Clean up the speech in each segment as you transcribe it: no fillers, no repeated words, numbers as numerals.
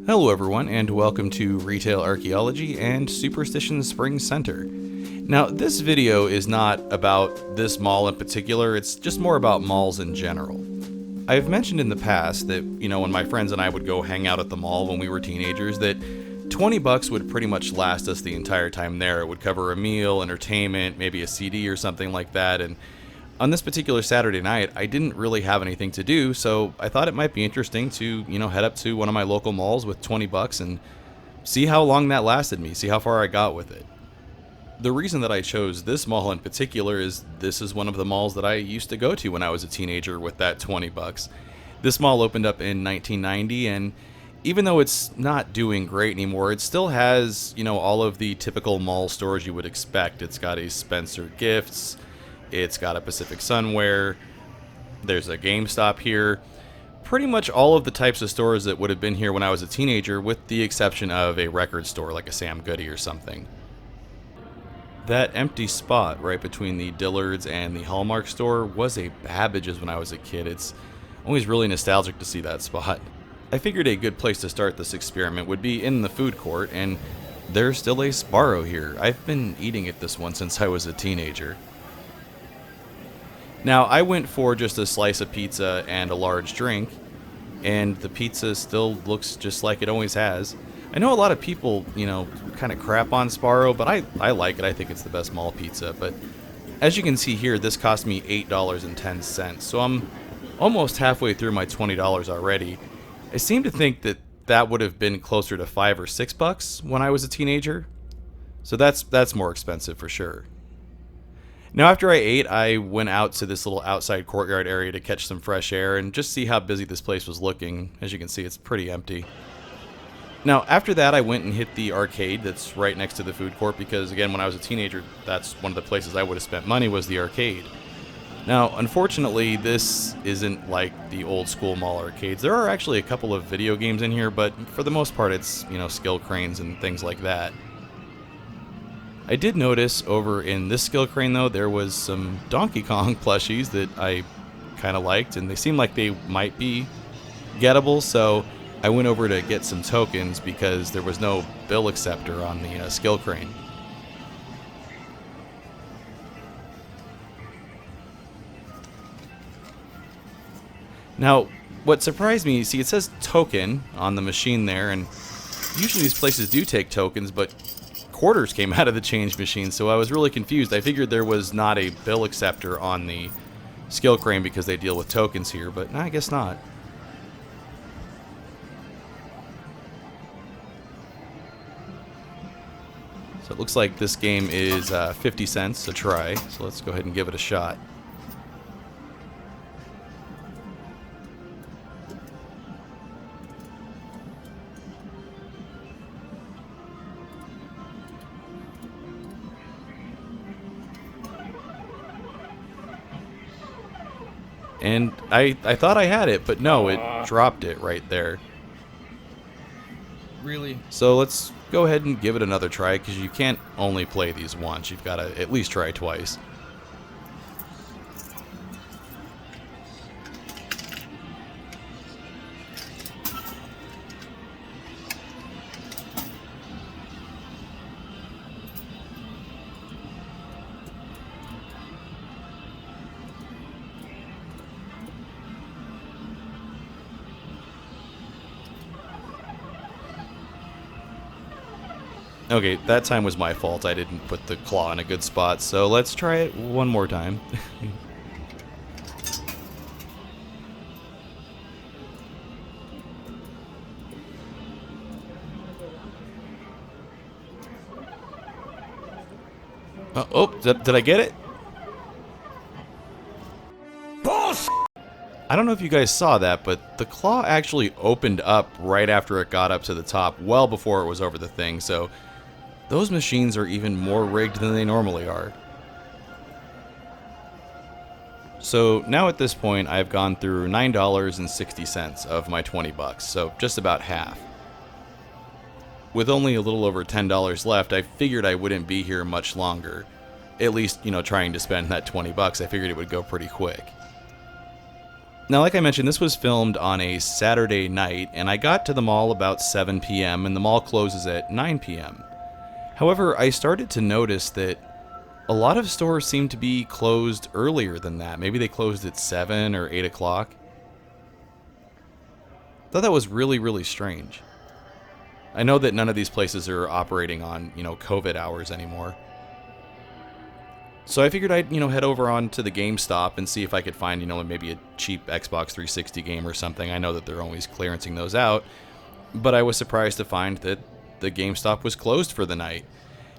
Hello everyone, and welcome to Retail Archaeology and Superstition Spring Center. Now, this video is not about this mall in particular, it's just more about malls in general. I've mentioned in the past that, when my friends and I would go hang out at the mall when we were teenagers, that 20 bucks would pretty much last us the entire time there. It would cover a meal, entertainment, maybe a CD or something like that, and on this particular Saturday night, I didn't really have anything to do, so I thought it might be interesting to, head up to one of my local malls with 20 bucks and see how long that lasted me, see how far I got with it. The reason that I chose this mall in particular is this is one of the malls that I used to go to when I was a teenager with that 20 bucks. This mall opened up in 1990, and even though it's not doing great anymore, it still has, all of the typical mall stores you would expect. It's got a Spencer Gifts, it's got a Pacific Sunwear, there's a GameStop here. Pretty much all of the types of stores that would have been here when I was a teenager, with the exception of a record store like a Sam Goody or something. That empty spot right between the Dillard's and the Hallmark store was a Babbage's when I was a kid. It's always really nostalgic to see that spot. I figured a good place to start this experiment would be in the food court, and there's still a Sbarro here. I've been eating at this one since I was a teenager. Now, I went for just a slice of pizza and a large drink, and the pizza still looks just like it always has. I know a lot of people, kind of crap on Sbarro, but I like it. I think it's the best mall pizza. But as you can see here, this cost me $8.10, so I'm almost halfway through my $20 already. I seem to think that would have been closer to $5 or $6 when I was a teenager, so that's more expensive for sure. Now, after I ate, I went out to this little outside courtyard area to catch some fresh air and just see how busy this place was looking. As you can see, it's pretty empty. Now, after that, I went and hit the arcade that's right next to the food court because, again, when I was a teenager, that's one of the places I would have spent money, was the arcade. Now, unfortunately, this isn't like the old school mall arcades. There are actually a couple of video games in here, but for the most part, it's, skill cranes and things like that. I did notice over in this skill crane, though, there was some Donkey Kong plushies that I kind of liked, and they seemed like they might be gettable, so I went over to get some tokens because there was no bill acceptor on the skill crane. Now, what surprised me, see, it says token on the machine there, and usually these places do take tokens, but quarters came out of the change machine, so I was really confused. I figured there was not a bill acceptor on the skill crane because they deal with tokens here, but I guess not. So it looks like this game is 50 cents a try, so let's go ahead and give it a shot. And I thought I had it, but no, it dropped it right there. Really? So let's go ahead and give it another try, because you can't only play these once. You've got to at least try twice. Okay, that time was my fault. I didn't put the claw in a good spot, so let's try it one more time. Did I get it? Boss! I don't know if you guys saw that, but the claw actually opened up right after it got up to the top, well before it was over the thing, so those machines are even more rigged than they normally are. So now at this point, I've gone through $9.60 of my 20 bucks, so just about half. With only a little over $10 left, I figured I wouldn't be here much longer. At least, trying to spend that 20 bucks, I figured it would go pretty quick. Now, like I mentioned, this was filmed on a Saturday night, and I got to the mall about 7 p.m., and the mall closes at 9 p.m. However, I started to notice that a lot of stores seem to be closed earlier than that. Maybe they closed at 7 or 8 o'clock. Thought that was really, really strange. I know that none of these places are operating on, COVID hours anymore. So I figured I'd, head over on to the GameStop and see if I could find, maybe a cheap Xbox 360 game or something. I know that they're always clearancing those out, but I was surprised to find that the GameStop was closed for the night.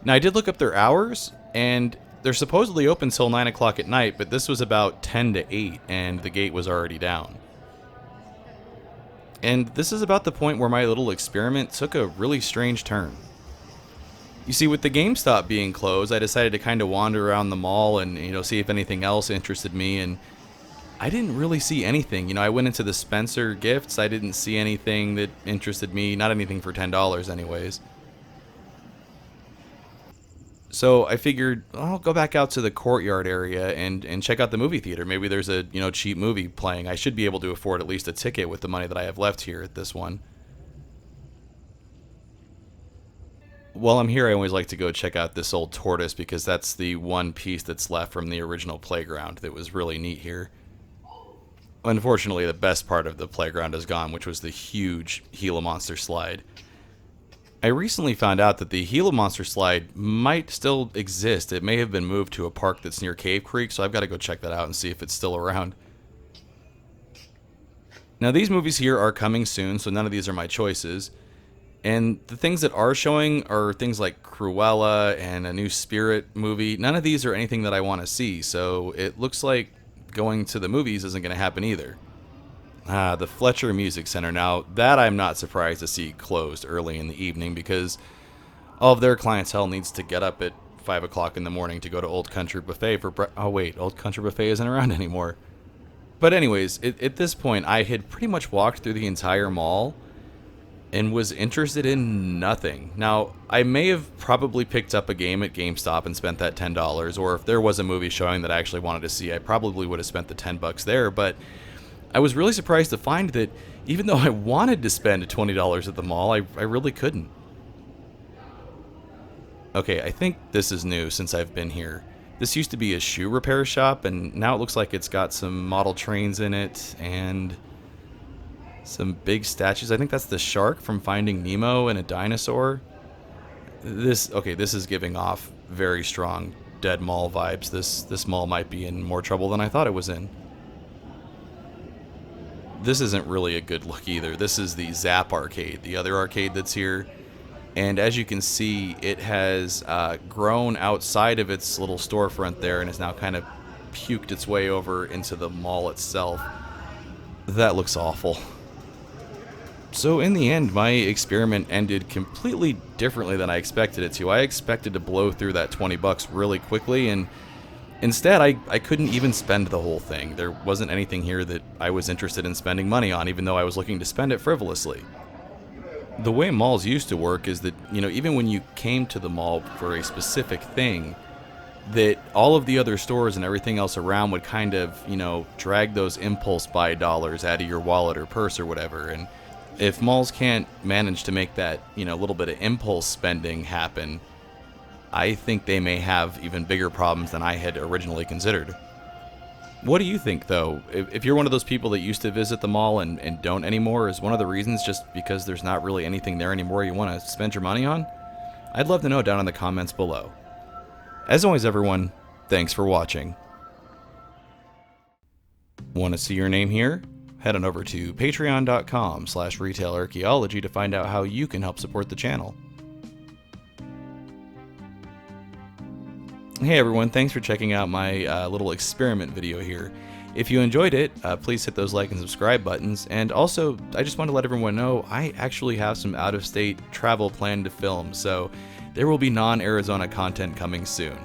Now, I did look up their hours, and they're supposedly open till 9 o'clock at night, but this was about 10 to 8, and the gate was already down. And this is about the point where my little experiment took a really strange turn. You see, with the GameStop being closed, I decided to kind of wander around the mall and, see if anything else interested me, and I didn't really see anything. I went into the Spencer Gifts, I didn't see anything that interested me, not anything for $10 anyways. So I figured I'll go back out to the courtyard area and check out the movie theater. Maybe there's a, cheap movie playing. I should be able to afford at least a ticket with the money that I have left here at this one. While I'm here, I always like to go check out this old tortoise because that's the one piece that's left from the original playground that was really neat here. Unfortunately, the best part of the playground is gone, which was the huge Gila Monster slide. I recently found out that the Gila Monster slide might still exist. It may have been moved to a park that's near Cave Creek, so I've got to go check that out and see if it's still around. Now, these movies here are coming soon, so none of these are my choices. And the things that are showing are things like Cruella and a new Spirit movie. None of these are anything that I want to see, so it looks like going to the movies isn't going to happen either. The Fletcher Music Center. Now, that I'm not surprised to see closed early in the evening because all of their clientele needs to get up at 5 o'clock in the morning to go to Old Country Buffet for oh wait, Old Country Buffet isn't around anymore. But anyways, at this point, I had pretty much walked through the entire mall and was interested in nothing. Now, I may have probably picked up a game at GameStop and spent that $10, or if there was a movie showing that I actually wanted to see, I probably would have spent the $10 there, but I was really surprised to find that even though I wanted to spend $20 at the mall, I really couldn't. Okay, I think this is new since I've been here. This used to be a shoe repair shop, and now it looks like it's got some model trains in it, and some big statues. I think that's the shark from Finding Nemo and a dinosaur. This is giving off very strong Dead Mall vibes. This mall might be in more trouble than I thought it was in. This isn't really a good look either. This is the Zap arcade, the other arcade that's here. And as you can see, it has grown outside of its little storefront there and has now kind of puked its way over into the mall itself. That looks awful. So in the end, my experiment ended completely differently than I expected it to. I expected to blow through that $20 really quickly, and instead I couldn't even spend the whole thing. There wasn't anything here that I was interested in spending money on, even though I was looking to spend it frivolously. The way malls used to work is that, even when you came to the mall for a specific thing, that all of the other stores and everything else around would kind of, drag those impulse buy dollars out of your wallet or purse or whatever. And if malls can't manage to make that, little bit of impulse spending happen, I think they may have even bigger problems than I had originally considered. What do you think, though? If you're one of those people that used to visit the mall and don't anymore, is one of the reasons just because there's not really anything there anymore you want to spend your money on? I'd love to know down in the comments below. As always, everyone, thanks for watching. Want to see your name here? Head on over to patreon.com/Retail Archaeology to find out how you can help support the channel. Hey everyone, thanks for checking out my little experiment video here. If you enjoyed it, please hit those like and subscribe buttons. And also, I just want to let everyone know I actually have some out-of-state travel planned to film, so there will be non-Arizona content coming soon.